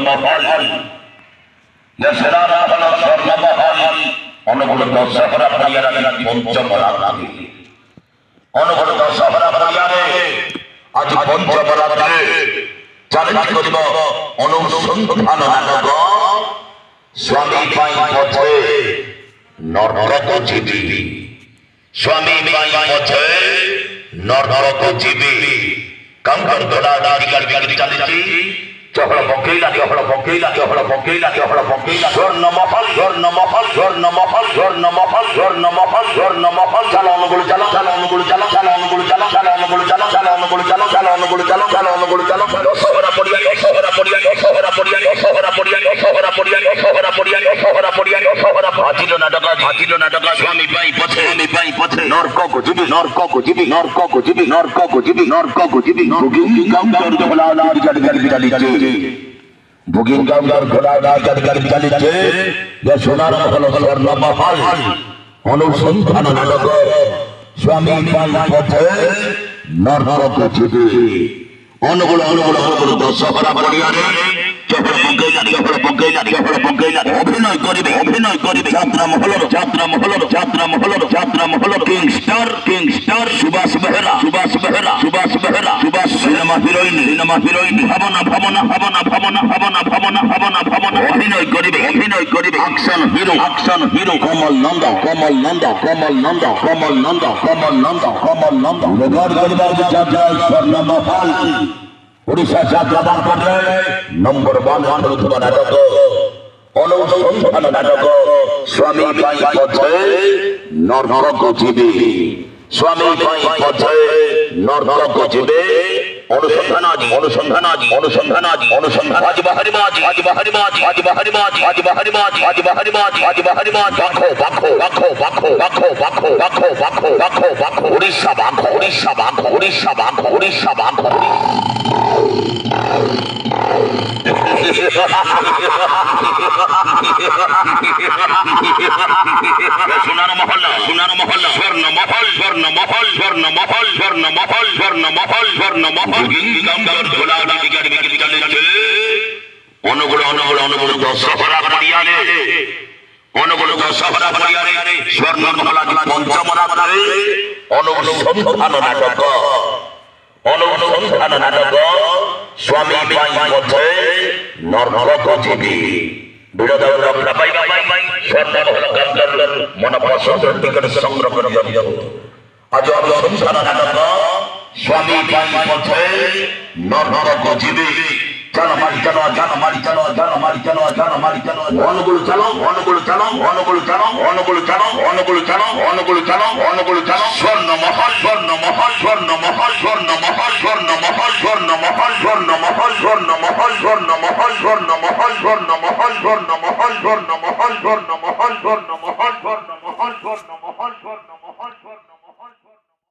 স্বর্ণমহল স্বর্ণমহল অনুগুলো দশহরা পরিয়ারা পঞ্চম রাতে অনুগুলো দশহরা পরিয়ারে আজ পঞ্চম রাতে চ্যালেঞ্জ করিব অনুসন্ধান নাটক স্বামী পাই পথে নরক জীবী স্বামী পাই পথে নরক জীবী কাঙ্কর দোলা দারিকার বিক্রি চালিয়েছি চহল পকেইলা স্বর্ণমহল চালো অনুগুলো চালো দশহরা পরিয়া ভাজিল নাটক স্বামী পাই পথে নরক জীবী বুকিং কাউন্টার খোলা গাড়ি চালিয়েছে সোনার মহল স্বর্ণমহল অনুসন্ধান নাটক স্বামী পাই পথে নরক জীবী অনুগুলো দশহরা পরিয়ারে অভিনয় করিবে যাত্রা মহলর king star Subhash Behera cinema heroine Bhabana অভিনয় করিবে অ্যাকশন হিরো কমল নন্দ স্বর্ণমহল উড়িষ্যা যাত্রাবান পর্যায়ে নম্বর 1 নাটক অনুসন্ধান নাটক স্বামী পাই পথে নরক জীবী স্বামী পাই পথে নরক জীবী অনুসন্ধান আজ বাহারি মাছ উড়িষ্যা বাঘ সোনার মহল্লা অনুগুলো দশহরা পরিয়ারে স্বর্ণমহল পঞ্চম রাতে অনুসন্ধান নাটক স্বামী পাই পথে নরক জীবী মন পছন্দ টিকিট সংগ্রহ করে আজ অনুসন্ধান নাটক স্বামী পাই পথে নরক জীবী অনুগুলো চালো স্বর্ণমহল